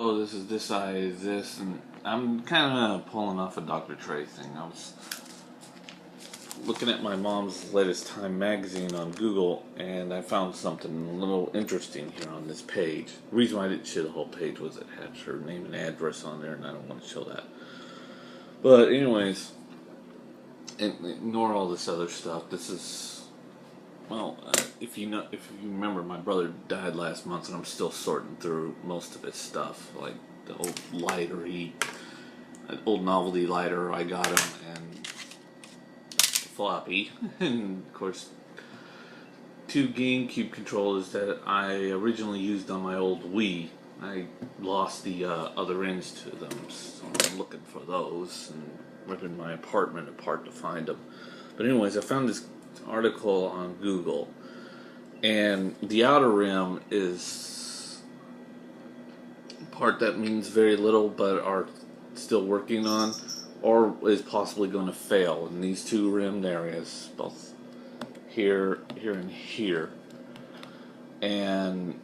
Oh, this is this size, this, and I'm kind of pulling off a Dr. Trey thing. I was looking at my mom's latest Time magazine on Google, and I found something a little interesting here on this page. The reason why I didn't show the whole page was it had her name and address on there, and I don't want to show that. But anyways, ignore all this other stuff. This is, well, if you remember, my brother died last month, and I'm still sorting through most of his stuff, like the old lighter, an old novelty lighter I got him, and floppy, and of course, two GameCube controllers that I originally used on my old Wii. I lost the other ends to them, so I'm looking for those and ripping my apartment apart to find them. But anyways, I found this article on Google, and the outer rim is a part that means very little but are still working on, or is possibly going to fail in these two rimmed areas, both here, and here. And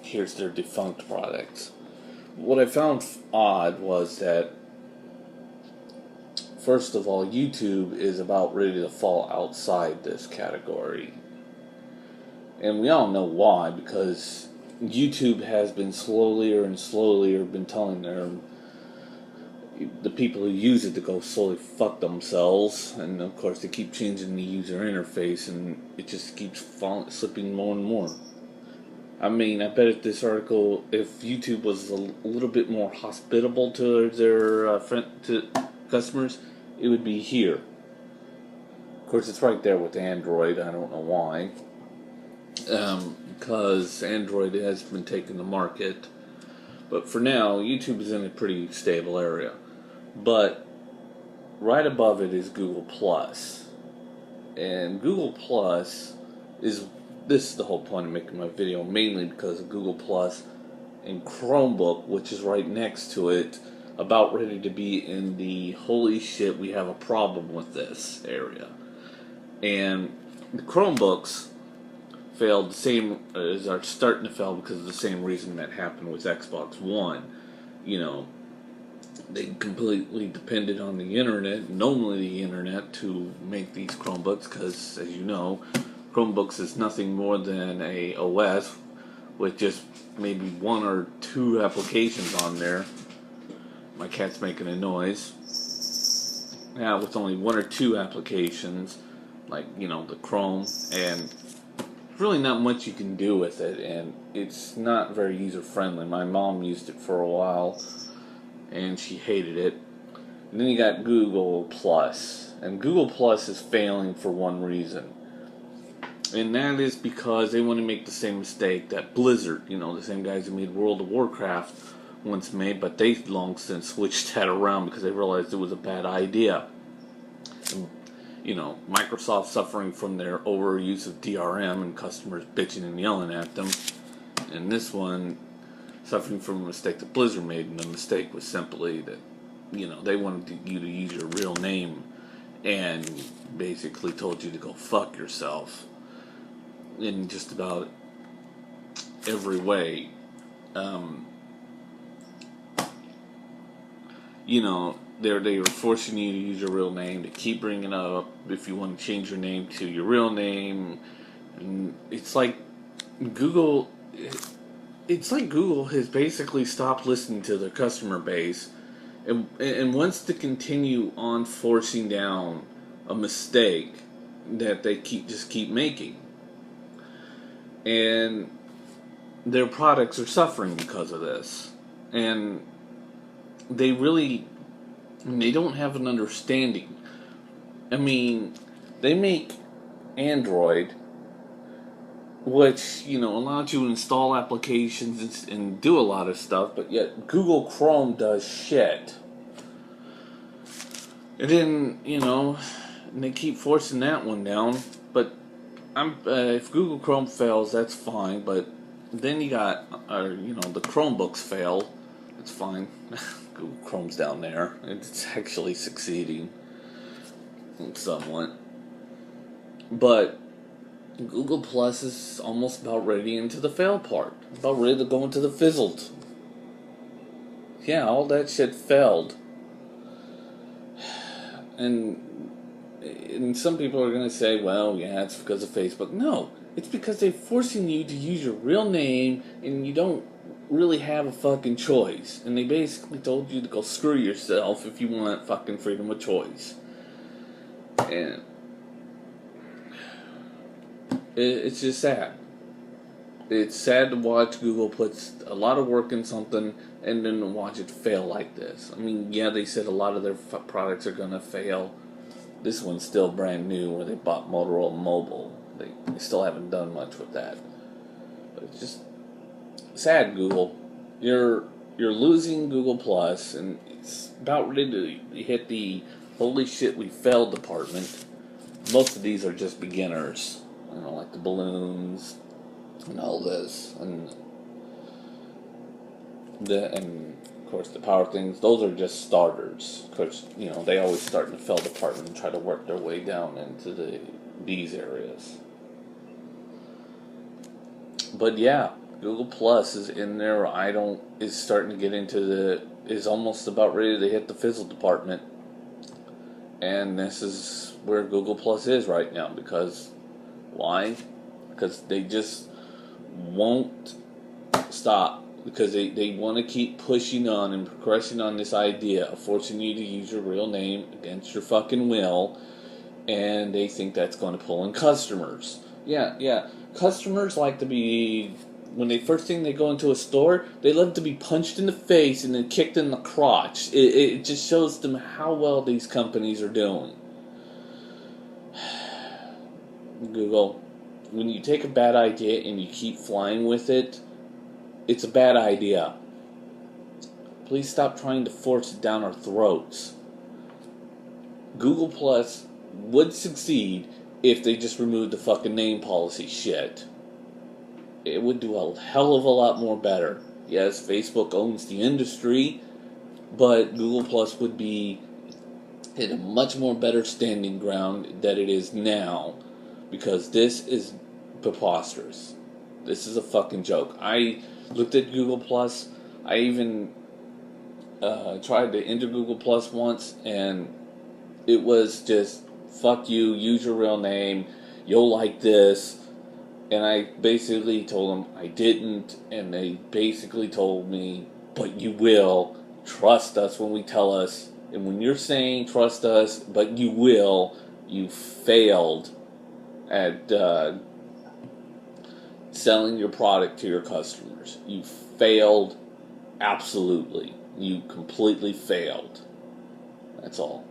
here's their defunct products. What I found odd was that, first of all, YouTube is about ready to fall outside this category. And we all know why, because YouTube has been slowly been telling the people who use it to go slowly fuck themselves, and of course they keep changing the user interface, and it just keeps slipping more and more. I mean, I bet if this article, if YouTube was a little bit more hospitable to their to customers, it would be here. Of course, it's right there with Android. I don't know why, because Android has been taking the market. But for now, YouTube is in a pretty stable area. But right above it is Google Plus, and Google Plus is, this is the whole point of making my video, mainly because of Google Plus and Chromebook, which is right next to it, about ready to be in the holy shit, we have a problem with this area. And the Chromebooks failed the same as are starting to fail because of the same reason that happened with Xbox One. You know, they completely depended on the internet, and only the internet, to make these Chromebooks, because, as you know, Chromebooks is nothing more than a OS with just maybe one or two applications on there. My cat's making a noise. Yeah, with only one or two applications, like, you know, the Chrome, and really not much you can do with it, and it's not very user friendly. My mom used it for a while, and she hated it. And then you got Google Plus, and Google Plus is failing for one reason. And that is because they want to make the same mistake that Blizzard, you know, the same guys who made World of Warcraft, once made, but they've long since switched that around because they realized it was a bad idea. And, you know, Microsoft suffering from their overuse of DRM and customers bitching and yelling at them. And this one suffering from a mistake that Blizzard made, and the mistake was simply that, you know, they wanted you to use your real name and basically told you to go fuck yourself in just about every way. You know, they were forcing you to use your real name. They keep bringing up if you want to change your name to your real name, and it's like Google has basically stopped listening to their customer base, and wants to continue on forcing down a mistake that they keep making. And their products are suffering because of this. And they don't have an understanding. I mean, they make Android, which, you know, allows you to install applications and do a lot of stuff, but yet Google Chrome does shit. And then, you know, and they keep forcing that one down. But if Google Chrome fails, that's fine. But then you got, you know, the Chromebooks fail. It's fine. Google Chrome's down there. It's actually succeeding somewhat. But Google Plus is almost about ready into the fail part. About ready to go into the fizzled Yeah, all that shit failed. And some people are going to say, well, yeah, it's because of Facebook. No, it's because they're forcing you to use your real name and you don't really have a fucking choice. And they basically told you to go screw yourself if you want fucking freedom of choice. And it's just sad. It's sad to watch Google put a lot of work in something and then watch it fail like this. I mean, yeah, they said a lot of their products are going to fail. This one's still brand new where they bought Motorola Mobile. They still haven't done much with that. But it's just sad, Google. You're losing Google Plus, and it's about ready to hit the holy shit we failed department. Most of these are just beginners. You know, like the balloons and all this, and of course the power things. Those are just starters. Of course, you know, they always start in the fail department and try to work their way down into these areas. But yeah, Google Plus is in there. Is starting to get into is almost about ready to hit the fizzle department. And this is where Google Plus is right now. Because why? Because they just won't stop. Because they want to keep pushing on and progressing on this idea of forcing you to use your real name against your fucking will. And they think that's going to pull in customers. Yeah. Customers like to be, when they first thing they go into a store, they love to be punched in the face and then kicked in the crotch. It just shows them how well these companies are doing. Google, when you take a bad idea and you keep flying with it, it's a bad idea. Please stop trying to force it down our throats. Google Plus would succeed if they just removed the fucking name policy shit. It would do a hell of a lot more better. Yes, Facebook owns the industry, but Google Plus would be in a much more better standing ground than it is now, because this is preposterous. This is a fucking joke. I looked at Google Plus. I even tried to enter Google Plus once, and it was just, fuck you, use your real name, you'll like this. And I basically told them I didn't, and they basically told me, but you will, trust us when we tell us. And when you're saying trust us, but you will, you failed at selling your product to your customers. You failed absolutely. You completely failed. That's all.